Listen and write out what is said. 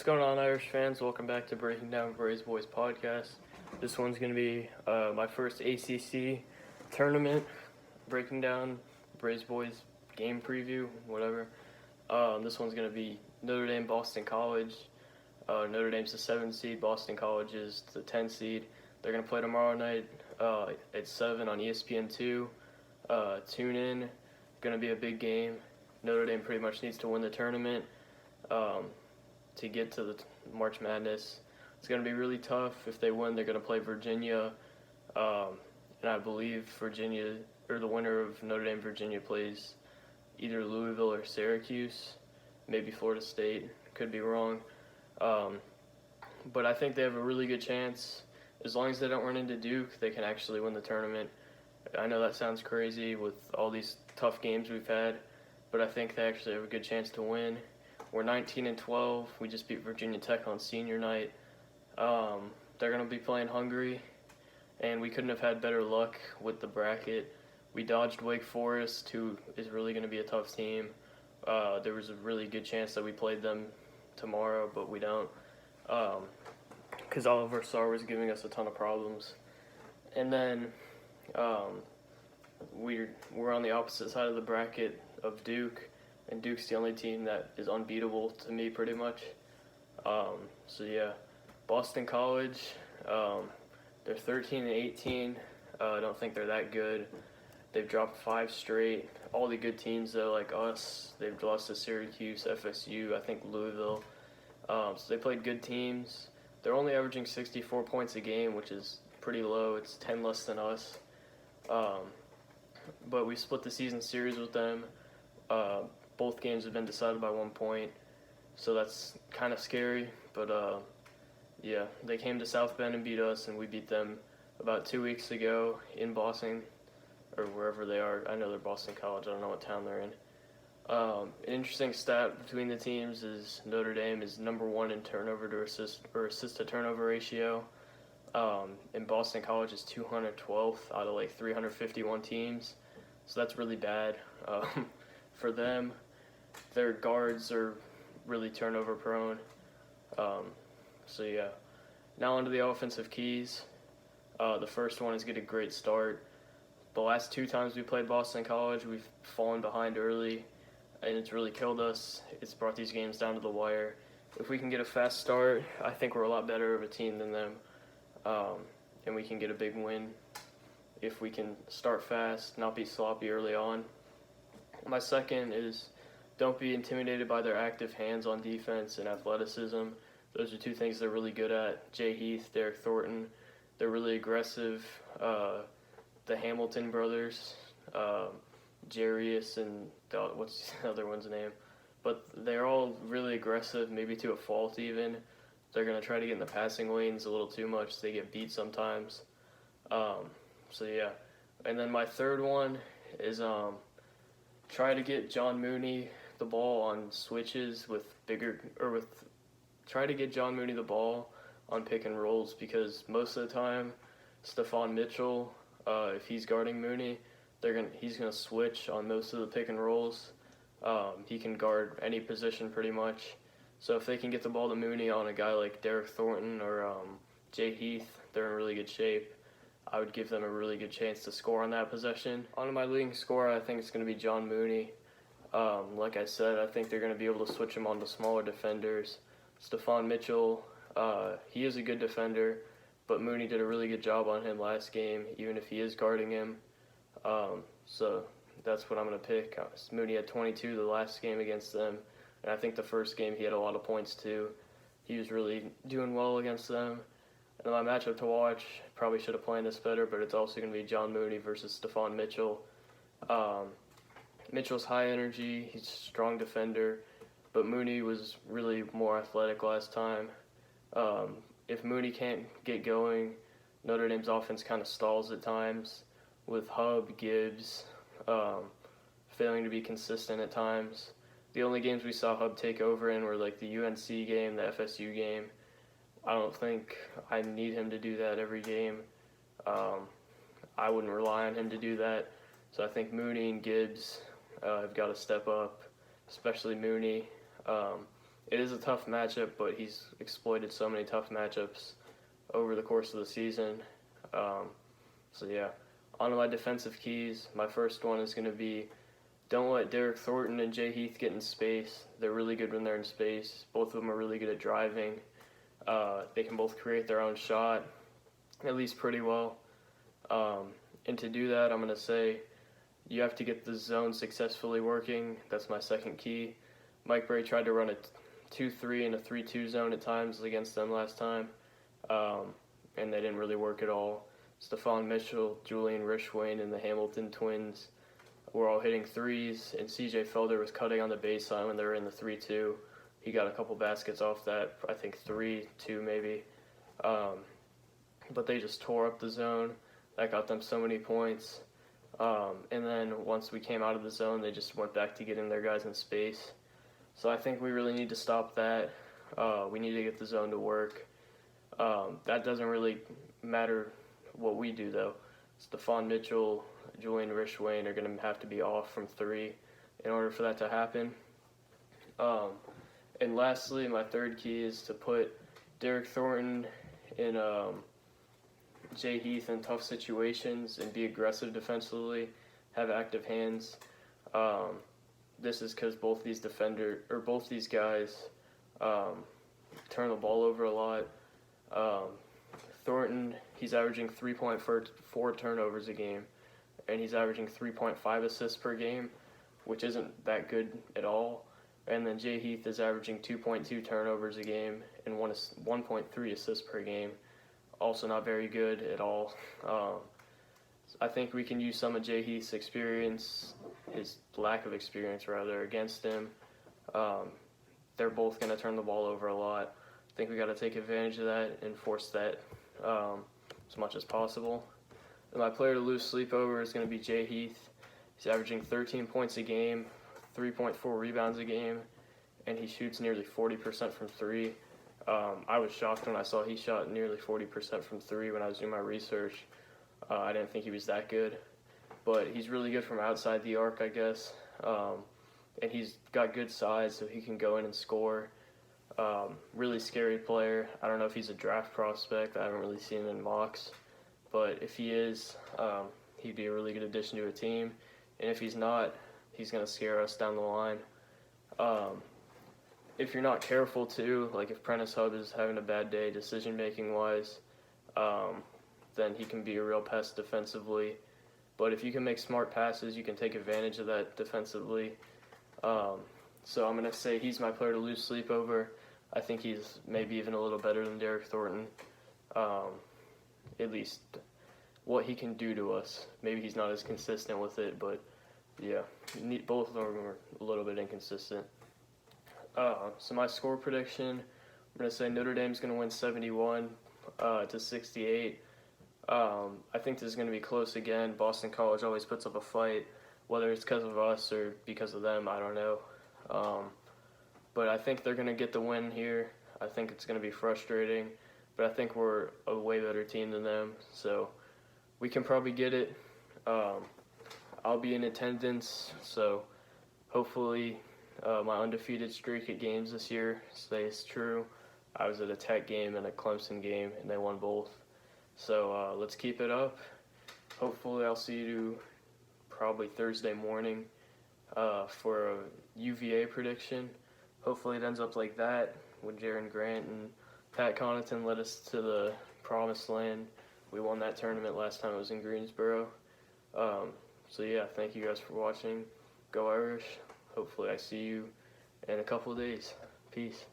What's going on, Irish fans? Welcome back to Breaking Down Braves Boys podcast. This one's going to be my first ACC tournament, breaking down Braves Boys game preview, whatever. This one's going to be Notre Dame Boston College. Notre Dame's the 7 seed, Boston College is the 10 seed. They're going to play tomorrow night at 7 on ESPN2. Tune in. Going to be a big game. Notre Dame pretty much needs to win the tournament to get to the March Madness. It's going to be really tough. If they win, they're going to play Virginia. And I believe Virginia, or the winner of Notre Dame Virginia, plays either Louisville or Syracuse, maybe Florida State. Could be wrong. But I think they have a really good chance. As long as they don't run into Duke, they can actually win the tournament. I know that sounds crazy with all these tough games we've had, but I think they actually have a good chance to win. We're 19-12. We just beat Virginia Tech on senior night. They're going to be playing Hungary, and we couldn't have had better luck with the bracket. We dodged Wake Forest, who is really going to be a tough team. There was a really good chance that we played them tomorrow, but we don't, because Oliver Sarr was giving us a ton of problems. And then we're on the opposite side of the bracket of Duke, and Duke's the only team that is unbeatable to me pretty much. So yeah, Boston College, they're 13-18. I don't think they're that good. They've dropped 5 straight. All the good teams though, like us, they've lost to Syracuse, FSU, I think Louisville. So they played good teams. They're only averaging 64 points a game, which is pretty low. It's 10 less than us. But we split the season series with them. Both games have been decided by 1 point, so that's kind of scary. But yeah, they came to South Bend and beat us, and we beat them about 2 weeks ago in Boston, or wherever they are. I know they're Boston College. I don't know what town they're in. An interesting stat between the teams is Notre Dame is number 1 in turnover to assist to turnover ratio. And Boston College is 212th out of like 351 teams, so that's really bad for them. Their guards are really turnover prone. So yeah, now onto the offensive keys. The first one is get a great start. The last 2 times we played Boston College, we've fallen behind early, and it's really killed us. It's brought these games down to the wire. If we can get a fast start, I think we're a lot better of a team than them, and we can get a big win if we can start fast, not be sloppy early on. My second is don't be intimidated by their active hands on defense and athleticism. Those are 2 things they're really good at. Jay Heath, Derek Thornton, they're really aggressive. The Hamilton brothers, Jarius and what's the other one's name? But they're all really aggressive, maybe to a fault even. They're going to try to get in the passing lanes a little too much. They get beat sometimes. So yeah. And then my third one is try to get John Mooney the ball on switches try to get John Mooney the ball on pick and rolls, because most of the time Stephon Mitchell, if he's guarding Mooney, he's gonna switch on most of the pick and rolls. He can guard any position pretty much. So if they can get the ball to Mooney on a guy like Derek Thornton or Jay Heath, they're in really good shape. I would give them a really good chance to score on that possession. On my leading scorer, I think it's going to be John Mooney. Like I said, I think they're going to be able to switch him on to smaller defenders. Stephon Mitchell, he is a good defender, but Mooney did a really good job on him last game, even if he is guarding him. So that's what I'm going to pick. Mooney had 22 the last game against them, and I think the first game he had a lot of points too. He was really doing well against them. And my matchup to watch, probably should have planned this better, but it's also going to be John Mooney versus Stephon Mitchell. Mitchell's high energy, he's a strong defender, but Mooney was really more athletic last time. If Mooney can't get going, Notre Dame's offense kind of stalls at times, with Hub, Gibbs failing to be consistent at times. The only games we saw Hub take over in were like the UNC game, the FSU game. I don't think I need him to do that every game. I wouldn't rely on him to do that. So I think Mooney and Gibbs have got to step up, especially Mooney. it is a tough matchup, but he's exploited so many tough matchups over the course of the season. So yeah, on to my defensive keys. My first one is going to be don't let Derek Thornton and Jay Heath get in space. They're really good when they're in space. Both of them are really good at driving. They can both create their own shot, at least pretty well. And to do that, I'm going to say you have to get the zone successfully working. That's my second key. Mike Bray tried to run a 2-3 and a 3-2 zone at times against them last time, and they didn't really work at all. Stephon Mitchell, Julian Rishwain, and the Hamilton twins were all hitting threes, and C.J. Felder was cutting on the baseline when they were in the 3-2. He got a couple baskets off that, I think 3-2 maybe. But they just tore up the zone. That got them so many points. And then once we came out of the zone, they just went back to getting their guys in space. So I think we really need to stop that. We need to get the zone to work. That doesn't really matter what we do, though. Stephon Mitchell, Julian Rishwain are going to have to be off from 3 in order for that to happen. And lastly, my third key is to put Derek Thornton and Jay Heath in tough situations and be aggressive defensively, have active hands. This is because both these guys turn the ball over a lot. Thornton, he's averaging 3.4 turnovers a game, and he's averaging 3.5 assists per game, which isn't that good at all. And then Jay Heath is averaging 2.2 turnovers a game and 1.3 assists per game. Also not very good at all. I think we can use some of Jay Heath's experience, his lack of experience rather, against him. They're both going to turn the ball over a lot. I think we got to take advantage of that and force that as much as possible. And my player to lose sleep over is going to be Jay Heath. He's averaging 13 points a game, 3.4 rebounds a game, and he shoots nearly 40% from 3. I was shocked when I saw he shot nearly 40% from 3 when I was doing my research. I didn't think he was that good, but he's really good from outside the arc, I guess. And he's got good size, so he can go in and score. Really scary player. I don't know if he's a draft prospect. I haven't really seen him in mocks, but if he is, he'd be a really good addition to a team. And if he's not, he's going to scare us down the line. If you're not careful too, like if Prentice Hub is having a bad day decision-making wise, then he can be a real pest defensively. But if you can make smart passes, you can take advantage of that defensively. So I'm going to say he's my player to lose sleep over. I think he's maybe even a little better than Derek Thornton, at least what he can do to us. Maybe he's not as consistent with it, but yeah, both of them are a little bit inconsistent. So my score prediction, I'm going to say Notre Dame's going to win 71 to 68. I think this is going to be close again. Boston College always puts up a fight, whether it's because of us or because of them, I don't know. But I think they're going to get the win here. I think it's going to be frustrating, but I think we're a way better team than them, so we can probably get it. I'll be in attendance, so hopefully my undefeated streak at games this year stays true. I was at a Tech game and a Clemson game, and they won both. So let's keep it up. Hopefully I'll see you probably Thursday morning for a UVA prediction. Hopefully it ends up like that when Jaron Grant and Pat Connaughton led us to the promised land. We won that tournament last time it was in Greensboro. So yeah, thank you guys for watching. Go Irish. Hopefully I see you in a couple of days. Peace.